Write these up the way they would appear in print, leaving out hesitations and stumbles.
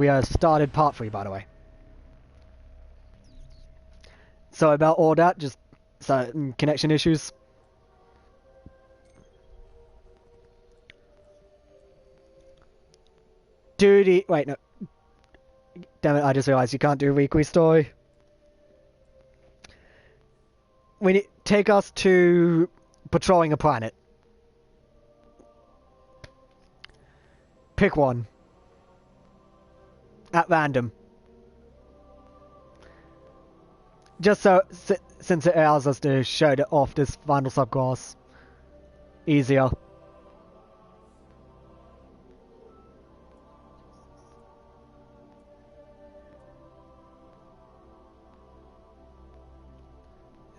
We started part 3, by the way. So about all that, just connection issues. Wait, no. Damn it, I just realized you can't do a weekly story. Take us to patrolling a planet. Pick one. At random. Just so, since it allows us to show off this final subclass easier.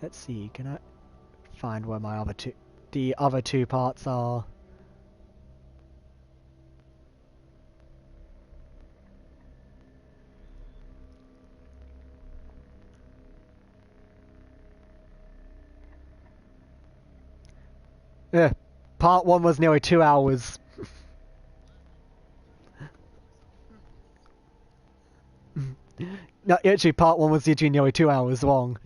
Let's see, can I find where my the other two parts are? Yeah, part 1 was nearly 2 hours. No, actually, part 1 was literally nearly 2 hours long.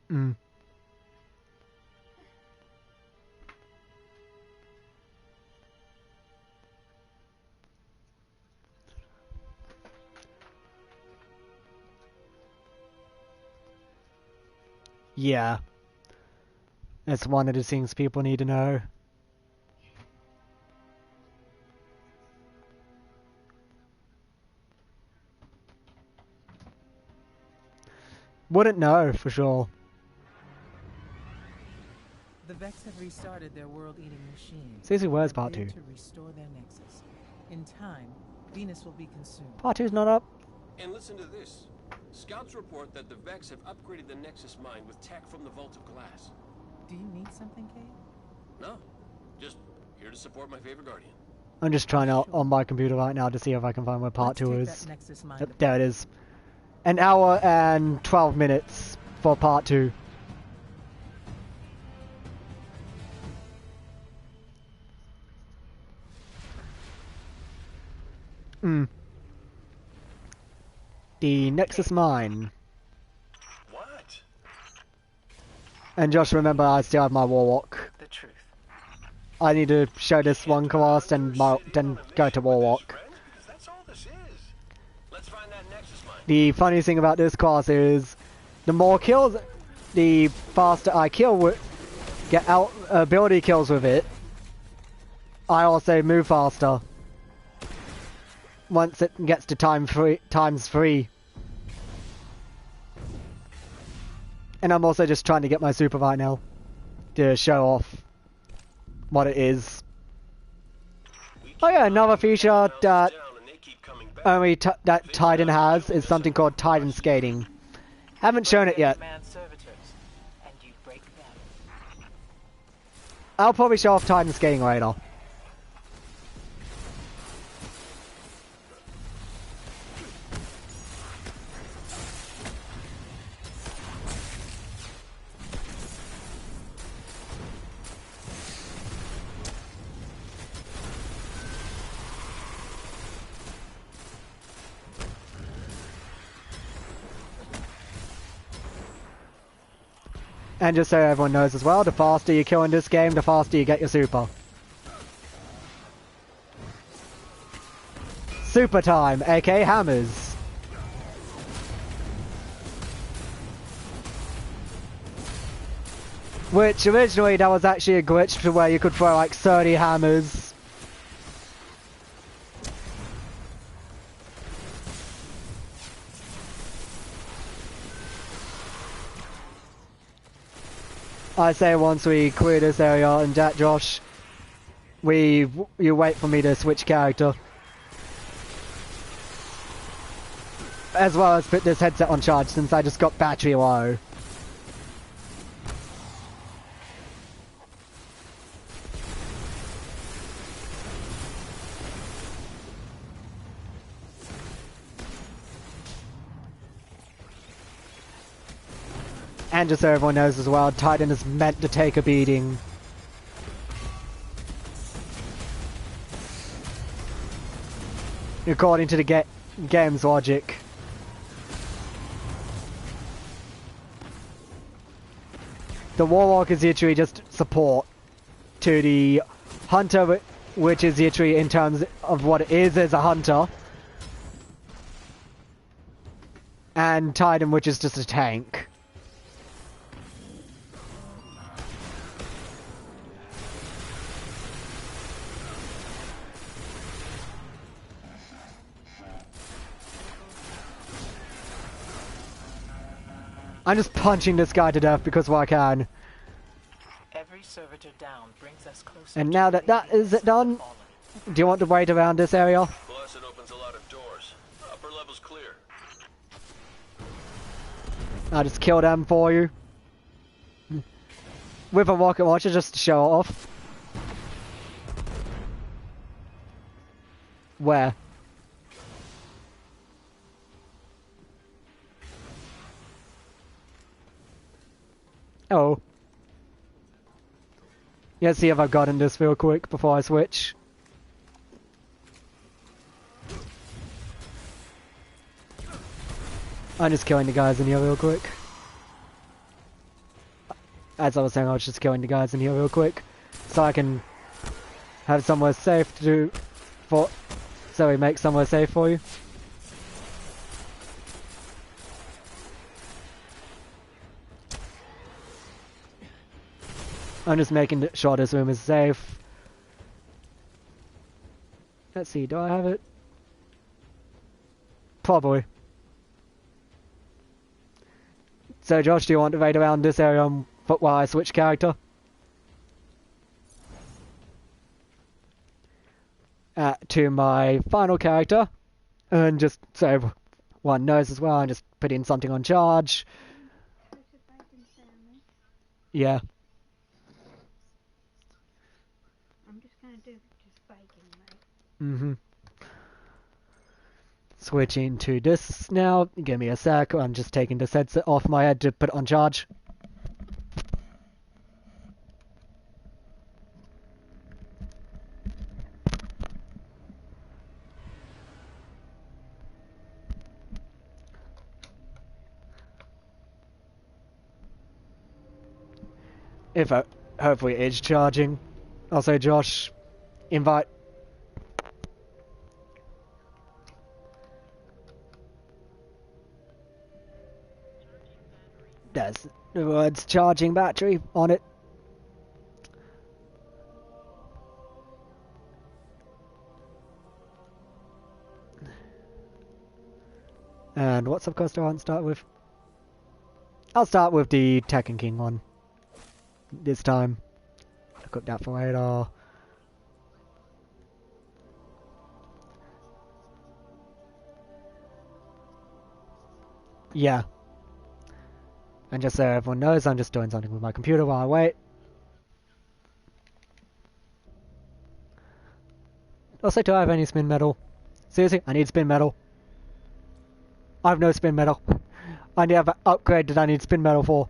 Mm. Yeah. That's one of the things people need to know. Wouldn't know, for sure. The Vex have restarted their world-eating machine. Seriously, where's part 2? To restore their nexus. In time, Venus will be consumed. Part 2's not up. And listen to this. Scouts report that the Vex have upgraded the Nexus mine with tech from the Vault of Glass. Do you need something, Kate? No. Just here to support my favorite Guardian. I'm just trying out on my computer right now to see if I can find where part 2 is. Yep, there it is. An hour and 12 minutes for part 2. The Nexus Mine. What? And just remember, I still have my Warlock. The truth. I need to show this one class and then go to Warlock. The funny thing about this class is, the more kills, the faster I kill, get out ability kills with it. I also move faster. Once it gets to times 3. And I'm also just trying to get my super right now to show off what it is. Oh yeah, another feature that only that Titan has is something called Titan Skating. Haven't shown it yet. I'll probably show off Titan Skating later. And just so everyone knows as well, the faster you kill in this game, the faster you get your super. Super time, aka hammers. Which originally that was actually a glitch to where you could throw like 30 hammers. I say once we clear this area and that, Josh, you wait for me to switch character. As well as put this headset on charge since I just got battery low. And just so everyone knows as well, Titan is meant to take a beating. According to the game's logic. The Warlock is literally just support to the Hunter, which is literally in terms of what it is as a Hunter. And Titan, which is just a tank. I'm just punching this guy to death because I can. Every servitor down brings us closer. And now that that is it done, do you want to wait around this area? Plus, it opens a lot of doors. Upper level's clear. I'll just kill them for you. With a rocket launcher just to show off. Where? Oh. Let's see if I've gotten this real quick before I switch. I'm just killing the guys in here real quick. As I was saying, I was just killing the guys in here real quick. So I can have somewhere safe to do for... So we make somewhere safe for you. I'm just making sure this room is safe. Let's see, do I have it? Probably. So Josh, do you want to raid around this area while I switch character? To my final character. And just so one knows as well, I'm just putting something on charge. Yeah. Mm-hmm. Switching to this now. Give me a sec. I'm just taking this headset off my head to put it on charge. If hopefully it is charging. Also, Josh, invite. There's the words charging battery on it. And what subquest do I want to start with? I'll start with the Tekken King one. This time. Equip that for radar. Yeah. And just so everyone knows, I'm just doing something with my computer while I wait. Also, do I have any spin metal? Seriously, I need spin metal. I have no spin metal. I need to have an upgrade that I need spin metal for.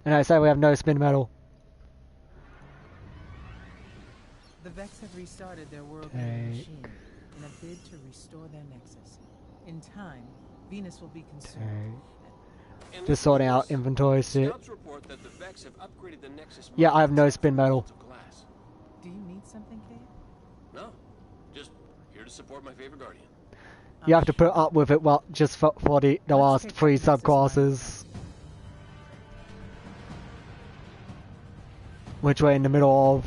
And I say we have no spin metal. The Vex have restarted their world machine in a bid to restore their nexus. In time, Venus will be consumed. Just sorting out inventory shit. Report that the Vex have upgraded the Nexus. Yeah, I have no spin metal. Do you need something, Cade? No, just here to support my favorite guardian. You have to put up with it just for the last 3 subclasses. Which we're in the middle of.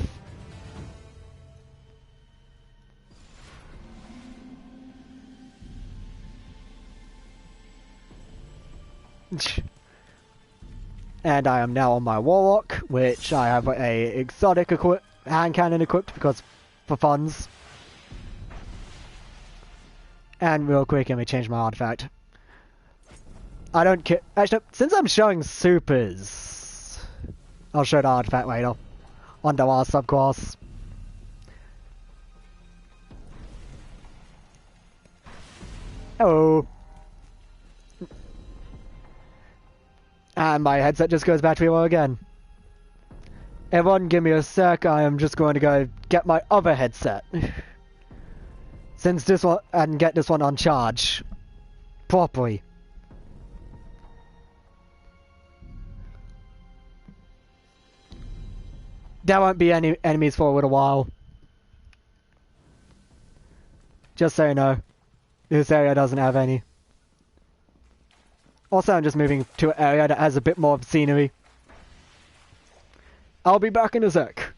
And I am now on my Warlock, which I have a exotic hand cannon equipped because for funds. And real quick, let me change my artifact. I don't care. Actually, since I'm showing supers, I'll show the artifact later on the last subclass. Oh. And my headset just goes back to reload again. Everyone give me a sec, I am just going to go get my other headset. Since this one, and get this one on charge. Properly. There won't be any enemies for a little while. Just so you know. This area doesn't have any. Also, I'm just moving to an area that has a bit more of scenery. I'll be back in a sec.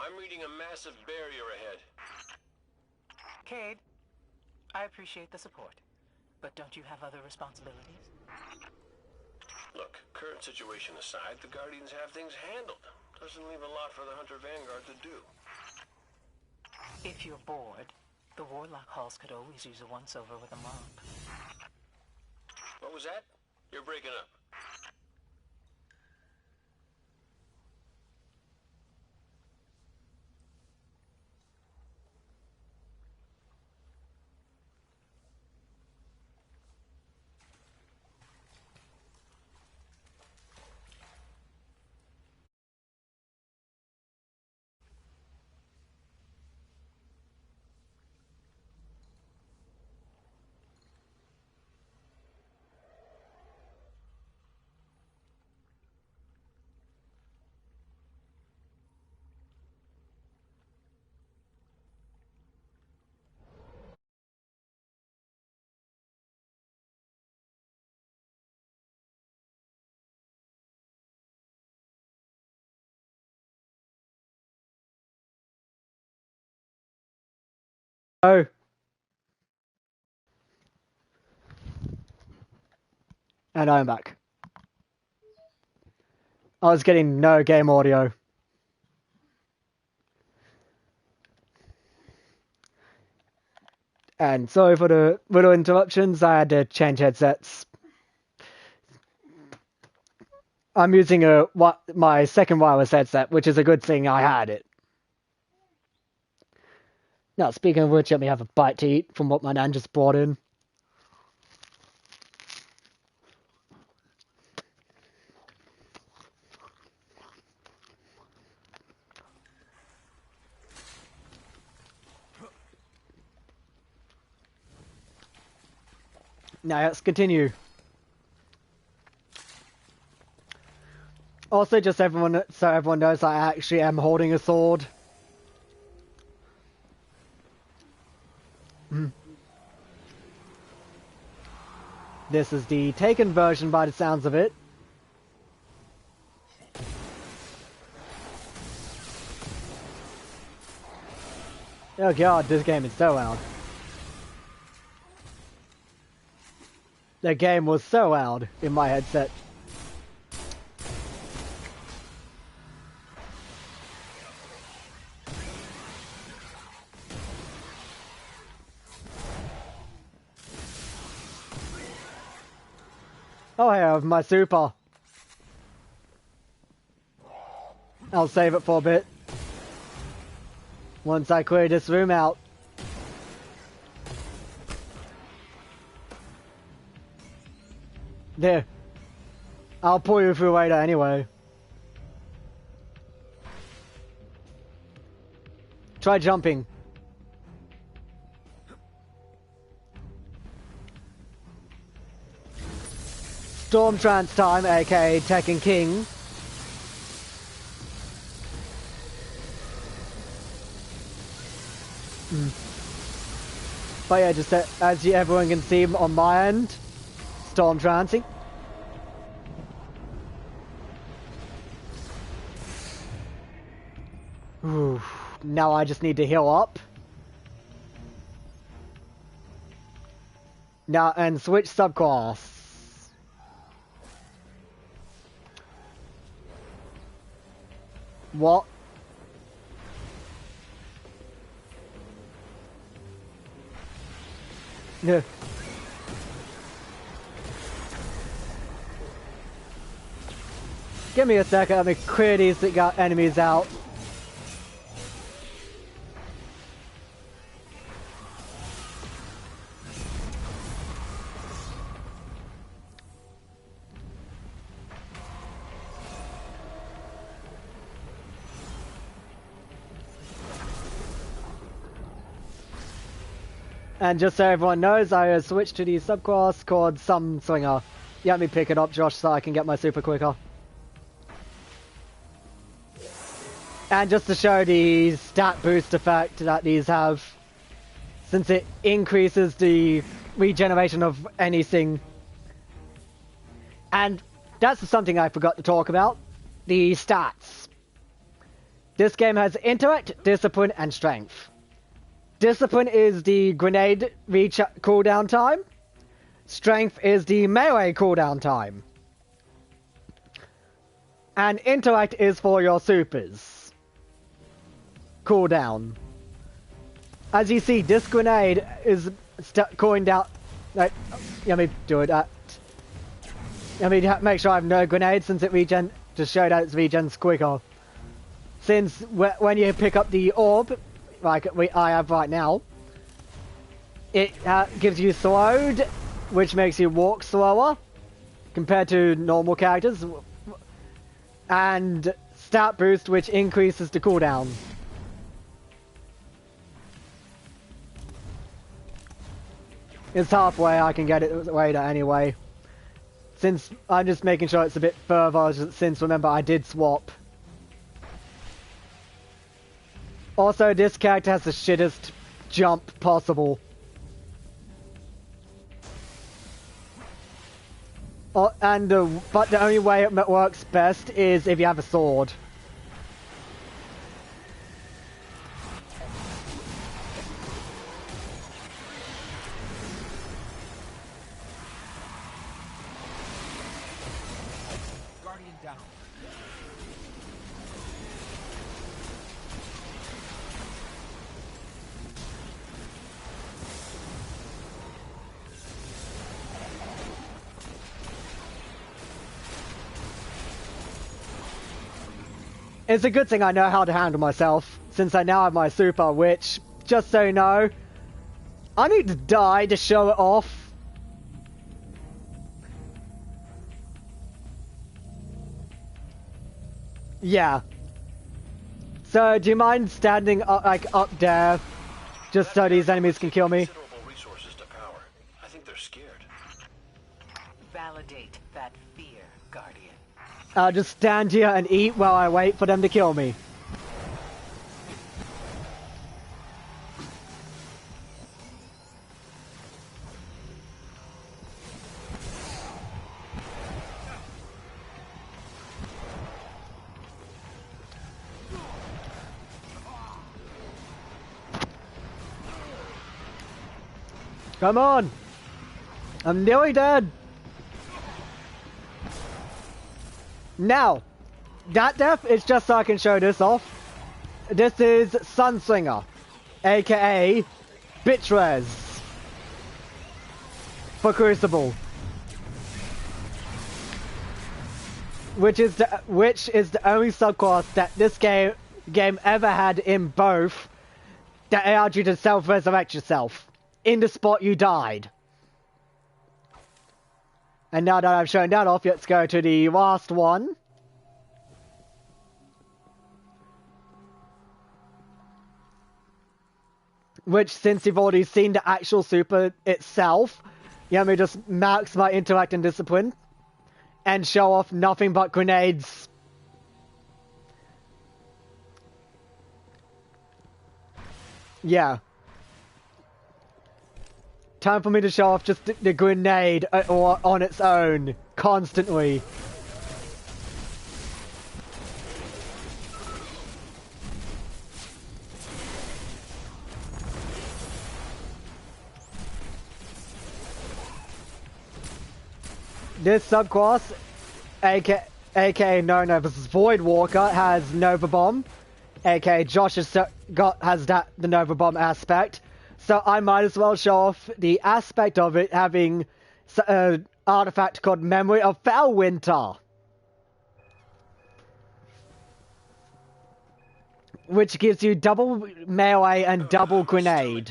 I'm reading a massive barrier ahead. Cade, I appreciate the support, but don't you have other responsibilities? Look, current situation aside, the Guardians have things handled. Doesn't leave a lot for the Hunter Vanguard to do. If you're bored, the Warlock Halls could always use a once-over with a mop. What was that? You're breaking up. Oh. And I'm back. I was getting no game audio. And sorry for the little interruptions, I had to change headsets. I'm using my second wireless headset, which is a good thing I had it. Now, speaking of which, let me have a bite to eat from what my nan just brought in. Now, let's continue. Also, just so everyone knows, I actually am holding a sword. This is the taken version by the sounds of it. Oh god, this game is so loud. The game was so loud in my headset. Oh, I have my super. I'll save it for a bit. Once I clear this room out. There. I'll pull you through later anyway. Try jumping. Storm Trance time, aka Tekken King. But yeah, just as everyone can see on my end, Storm Trancing. Ooh, now I just need to heal up. Now, and switch subclass. What? Yeah. Give me a second, let me clear these enemies out. And just so everyone knows, I switched to the subclass called Sun Swinger. You let me pick it up, Josh, so I can get my super quicker. And just to show the stat boost effect that these have, since it increases the regeneration of anything. And that's something I forgot to talk about. The stats. This game has intellect, discipline, and strength. Discipline is the grenade cooldown time. Strength is the melee cooldown time. And intellect is for your supers. Cooldown. As you see, this grenade is cooling down. Like, let me do it. Let me make sure I have no grenades since it regen. Just show that it regens quicker. Since when you pick up the orb, like I have right now, it gives you slowed, which makes you walk slower compared to normal characters, and stat boost, which increases the cooldown. It's halfway, I can get it later anyway. Since I'm just making sure it's a bit further, since remember I did swap. Also, this character has the shittest jump possible. But the only way it works best is if you have a sword. Guardian down. It's a good thing I know how to handle myself, since I now have my super, which, just so you know, I need to die to show it off. Yeah. So, do you mind standing up, up there, just so these enemies can kill me? Resources to power. I think they're scared. Validate that fear, Guardian. I'll just stand here and eat while I wait for them to kill me. Come on! I'm nearly dead! Now, that death is just so I can show this off. This is Sunslinger, aka Bitch for Crucible, which is the only subclass that this game ever had in both that allowed you to self-resurrect yourself in the spot you died. And now that I've shown that off, let's go to the last one. Which, since you've already seen the actual super itself, let me just max my intellect and discipline and show off nothing but grenades. Yeah. Time for me to show off just the grenade on its own, constantly. This subclass, aka aka known as Void Walker, has Nova Bomb. aka Josh has the Nova Bomb aspect. So I might as well show off the aspect of it having an artifact called Memory of Felwinter, which gives you double melee and double grenade.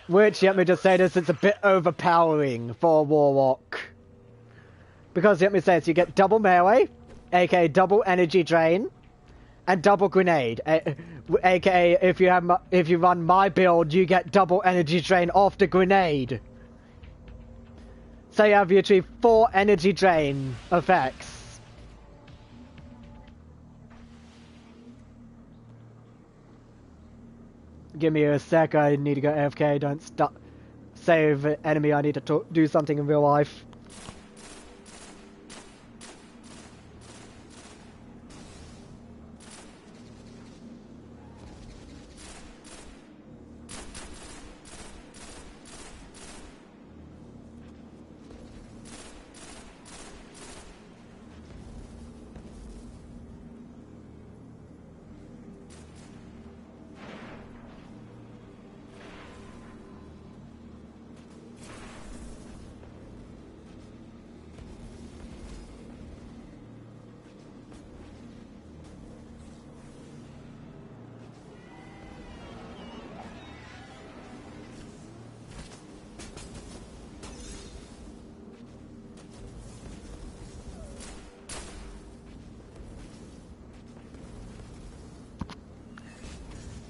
Which, let me just say this, it's a bit overpowering for a Warlock. Because let me say this, you get double melee, aka double energy drain, and double grenade, aka if you run my build, you get double energy drain off the grenade. So you have literally 4 energy drain effects. Give me a sec, I need to go AFK, don't stop. Save enemy, I need to do something in real life.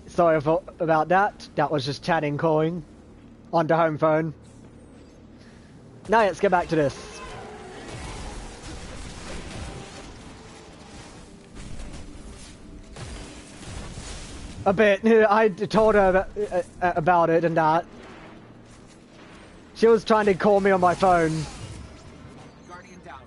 Sorry about that. That was just chatting calling on the home phone. Now let's get back to this. A bit. I told her about it and that. She was trying to call me on my phone. Guardian down.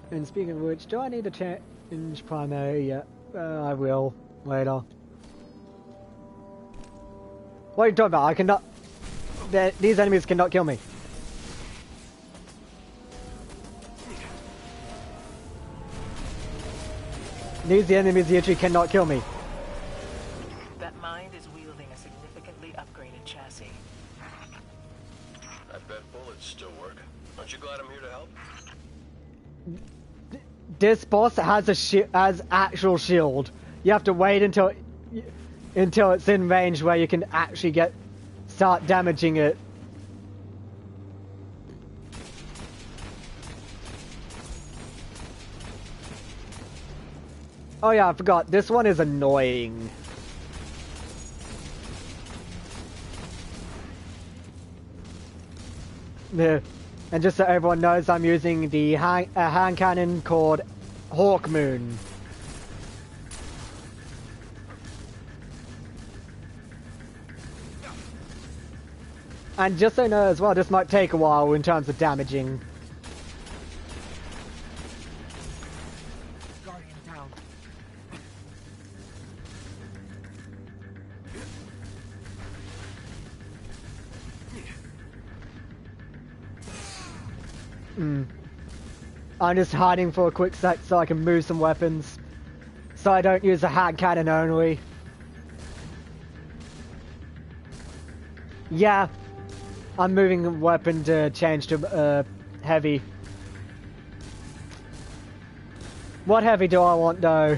And speaking of which, do I need to change primary yet? I will later. What are you talking about? I cannot. These enemies cannot kill me. These enemies literally cannot kill me. That mind is wielding a significantly upgraded chassis. I bet bullets still work. Aren't you glad I'm here to help? This boss has actual shield. You have to wait until it's in range where you can actually start damaging it. Oh yeah, I forgot. This one is annoying. Yeah. And just so everyone knows, I'm using the hand cannon called Hawk Moon. And just so you know as well, this might take a while in terms of damaging. Guardian down. I'm just hiding for a quick sec so I can move some weapons. So I don't use the hand cannon only. Yeah, I'm moving a weapon to change to heavy. What heavy do I want though?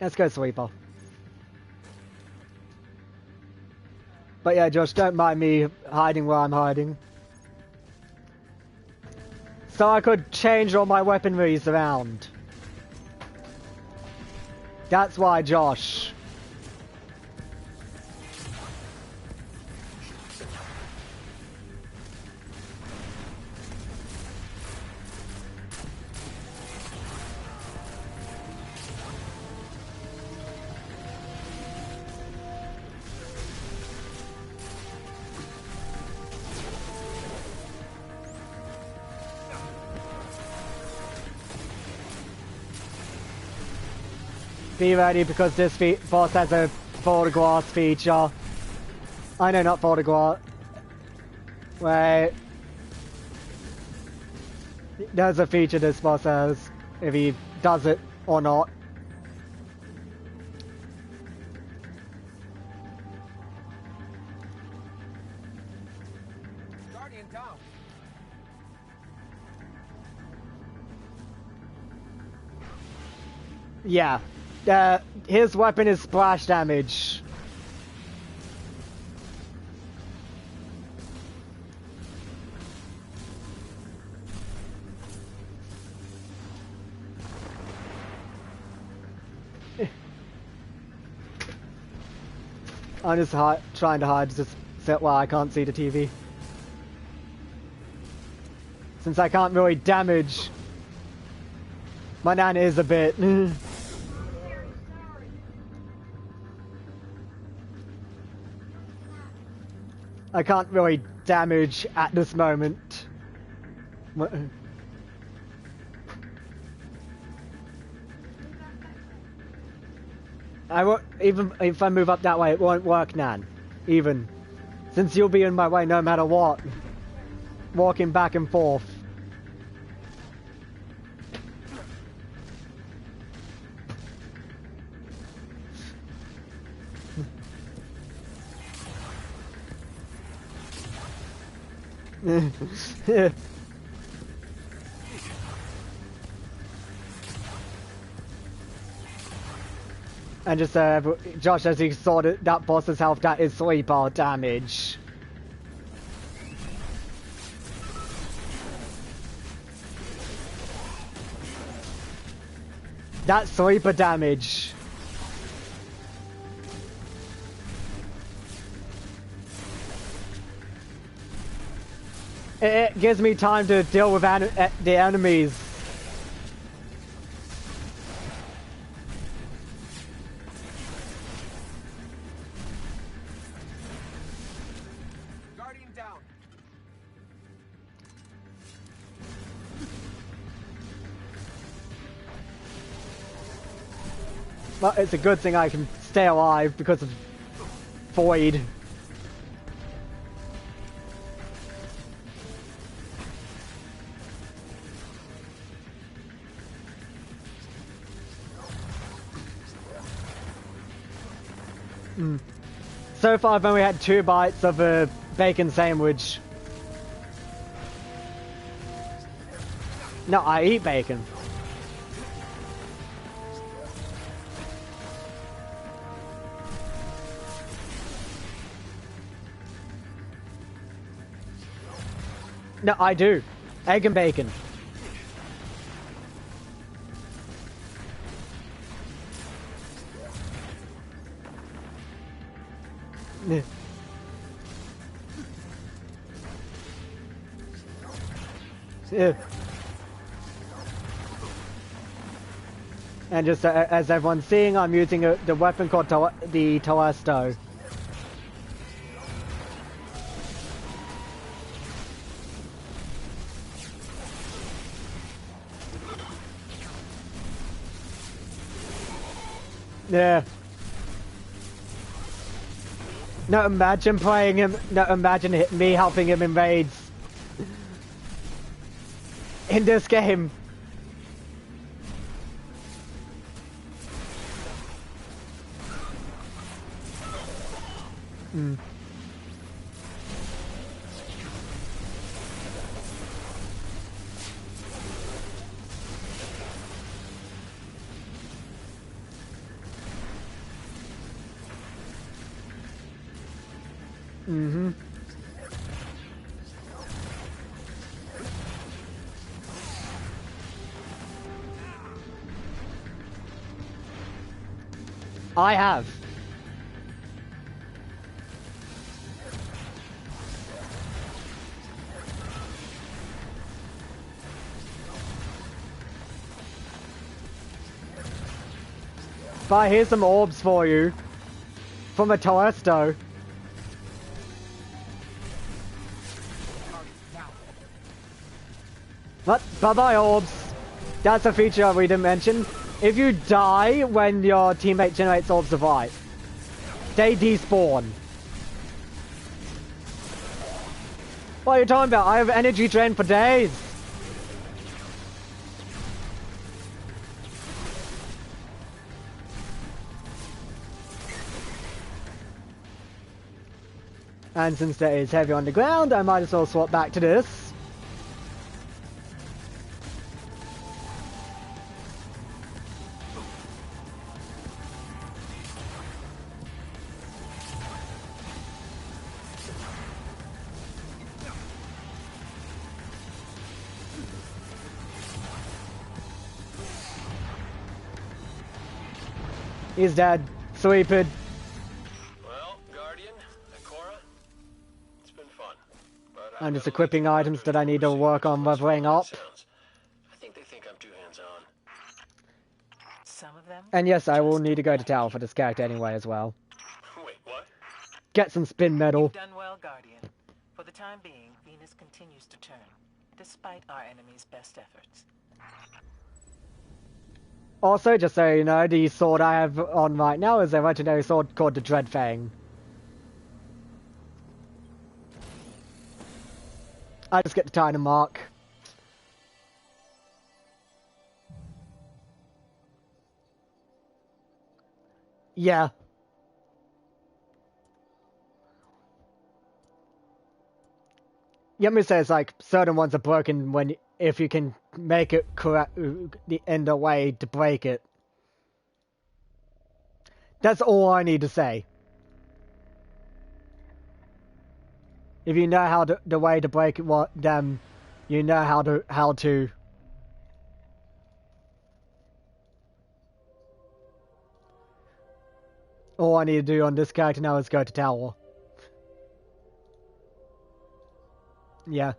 Let's go sweeper. But yeah, Josh, don't mind me hiding where I'm hiding. So I could change all my weaponries around. That's why, Josh. be ready because this boss has a photograph feature. I know, not photograph. Wait. There's a feature this boss has, if he does it or not. Guardian down. Yeah. His weapon is splash damage. I'm just trying to hide just set where I can't see the TV. Since I can't really damage, my nan is a bit. I can't really damage at this moment. I won't, even if I move up that way, it won't work, Nan. Even. Since you'll be in my way no matter what. Walking back and forth. And just Josh, as he saw that boss's health, that is sleeper damage. That's sleeper damage. It gives me time to deal with the enemies. Guardian down. Well, it's a good thing I can stay alive because of Void. So far I've only had 2 bites of a bacon sandwich. No, I eat bacon. No, I do. Egg and bacon. Yeah. And just as everyone's seeing, I'm using the weapon called the Telesto. Yeah. No, imagine playing him. No, imagine me helping him in raids. In this game. Mm-hmm. I have. But here's some orbs for you. From a Telesto. What? Bye-bye orbs. That's a feature we didn't mention. If you die when your teammate generates orbs of light, they despawn. What are you talking about? I have energy drain for days. And since there is heavy on the ground, I might as well swap back to this. He's dead. Sweeped. Well, Guardian, Ikora, it's been fun. But I'm just equipping items that I need to work on leveling up. I think they think I'm too hands-on. Some of them. And yes, I will need to go to tower for this character anyway as well. Wait, what? Get some spin metal. You've done well, Guardian. For the time being, Venus continues to turn, despite our enemy's best efforts. Also, just so you know, the sword I have on right now is a legendary sword called the Dread Fang. I just get the title mark. Yeah. Let me say it's like certain ones are broken when if you can make it correct in the way to break it. That's all I need to say. If you know how to, the way to break it, then you know how to. All I need to do on this character now is go to tower. Yeah.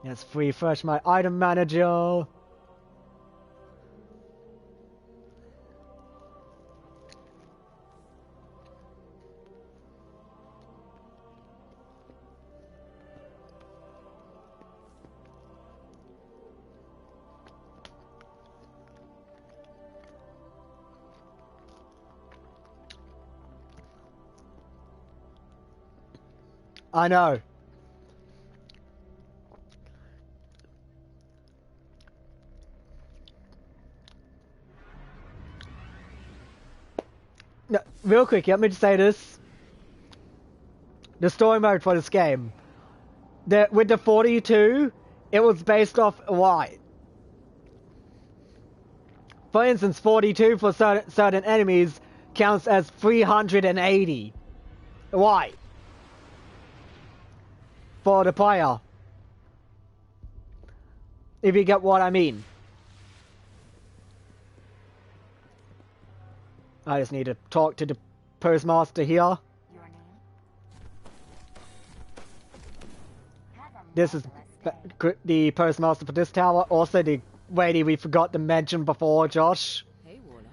Let's refresh my item manager. I know. No, real quick, let me just say this. The story mode for this game. With the 42, it was based off light. For instance, 42 for certain enemies counts as 380 light for the player. If you get what I mean. I just need to talk to the postmaster here. Your name? This is the postmaster for this tower. Also the lady we forgot to mention before, Josh. Hey, Warlock.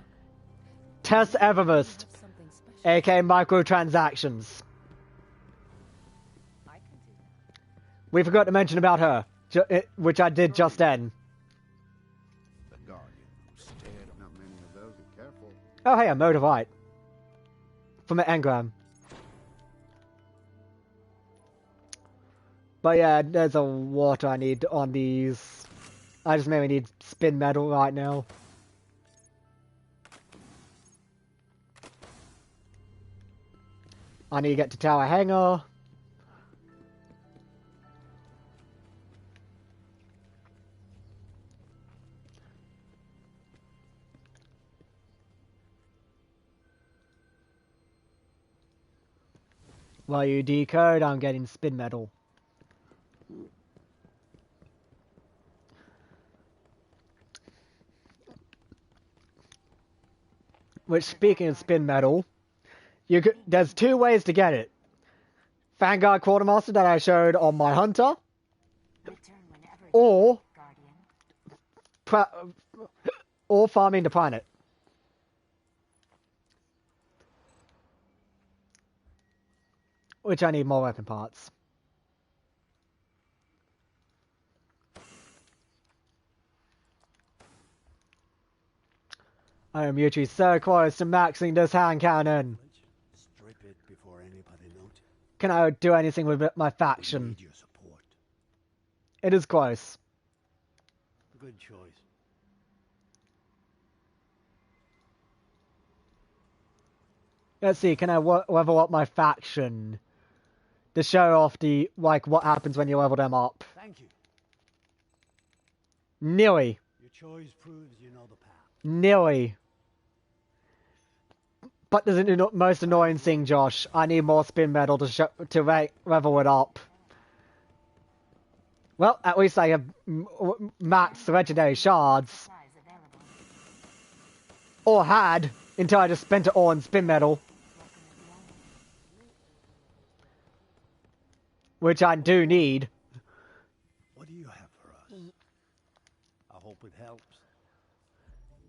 Tess Everest, Something special. aka microtransactions. I can do that. We forgot to mention about her, which I did just then. The Guardian. Scared. Not many of those. Be careful. Oh hey, a mode of light. From an engram. But yeah, there's a lot I need on these. I just mainly need spin metal right now. I need to get to Tower Hangar. While you decode, I'm getting spin metal. Which, speaking of spin metal, there's two ways to get it. Vanguard Quartermaster that I showed on my Hunter, Return whenever you or like, Guardian. or farming the planet. which I need more weapon parts. I am usually so close to maxing this hand cannon. Strip it before anybody notices. Can I do anything with my We faction? need your support. It is close. Good choice. Let's see, can I level up my faction? To show off the, like, what happens when you level them up. Thank you. Nearly. Your choice proves you know the path. Nearly. But the most annoying thing, Josh, I need more spin metal to level it up. Well, at least I have max legendary shards. Supplies available. Or had, until I just spent it all on spin metal. Which I do need. What do you have for us? I hope it helps.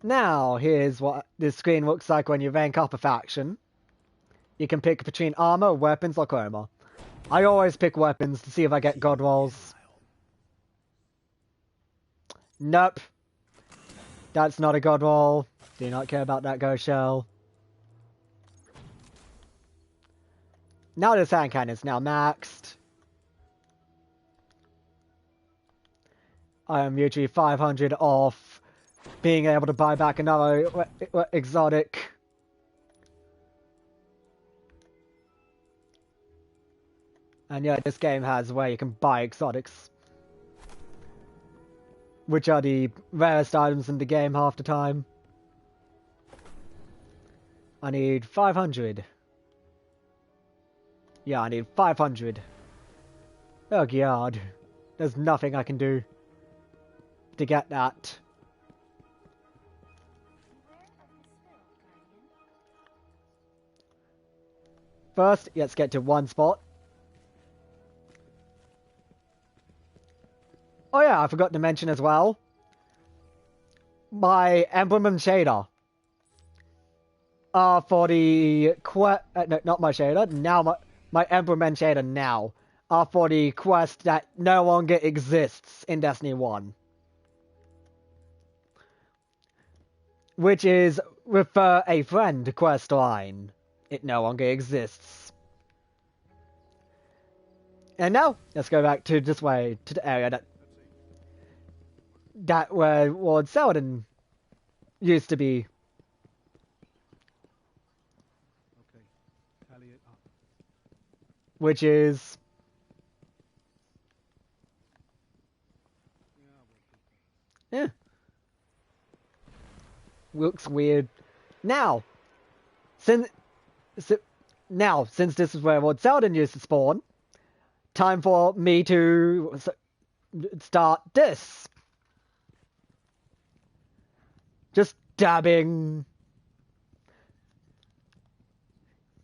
Now, here's what this screen looks like when you rank up a faction. You can pick between armor, weapons, or chroma. I always pick weapons to see if I get god rolls. Nope. That's not a god roll. Do not care about that ghost shell. Now this hand cannon is now maxed. I am usually 500 off being able to buy back another exotic. And yeah, this game has where you can buy exotics. Which are the rarest items in the game half the time. I need 500. Yeah, I need 500. Oh god. There's nothing I can do to get that. First, let's get to one spot. Oh yeah, I forgot to mention as well. My emblem and shader are for the no, not my shader. Now my emblem and shader now are for the quest that no longer exists in Destiny 1. Which is Refer a Friend quest line. It no longer exists. And now, let's go back to this way, to the area that where Lord Selden used to be. Okay, tally it up. Which is... Yeah. Looks weird. Now, since this is where Lord Selden used to spawn, time for me to start this. Just dabbing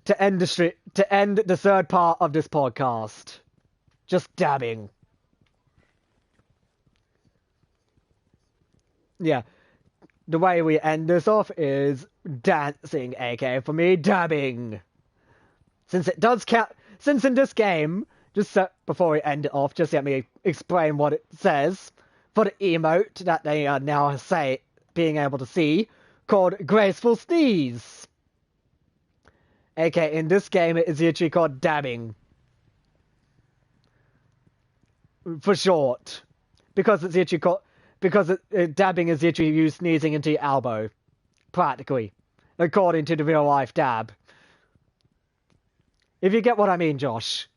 to end the third part of this podcast. Just dabbing. Yeah. The way we end this off is dancing, aka for me, dabbing. Since it does count, since in this game, before we end it off, just let me explain what it says for the emote that they are now being able to see, called Graceful Sneeze. aka in this game it is usually called dabbing. For short. Because it's usually called... Because dabbing is literally you sneezing into your elbow. Practically. According to the real life dab. If you get what I mean, Josh.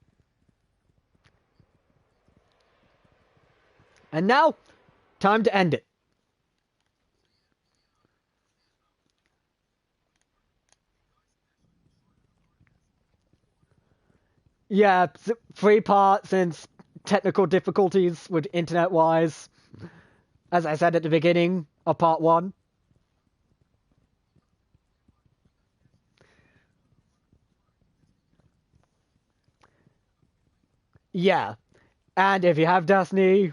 And now, time to end it. Yeah, 3 parts since technical difficulties with internet-wise. As I said at the beginning of part 1. Yeah. And if you have Destiny,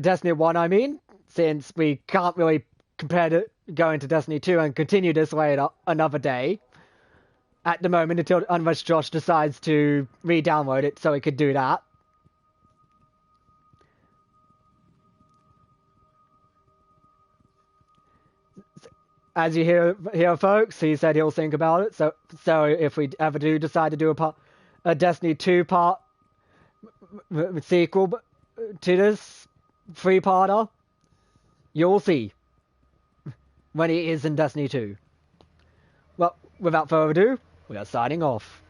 Destiny 1 I mean, since we can't really compare to going to Destiny 2 and continue this way another day, at the moment unless Josh decides to re-download it so he could do that. As you hear, folks, he said he'll think about it. So if we ever do decide to do a Destiny 2 part sequel to this 3-parter, you'll see when he is in Destiny 2. Well, without further ado, we are signing off.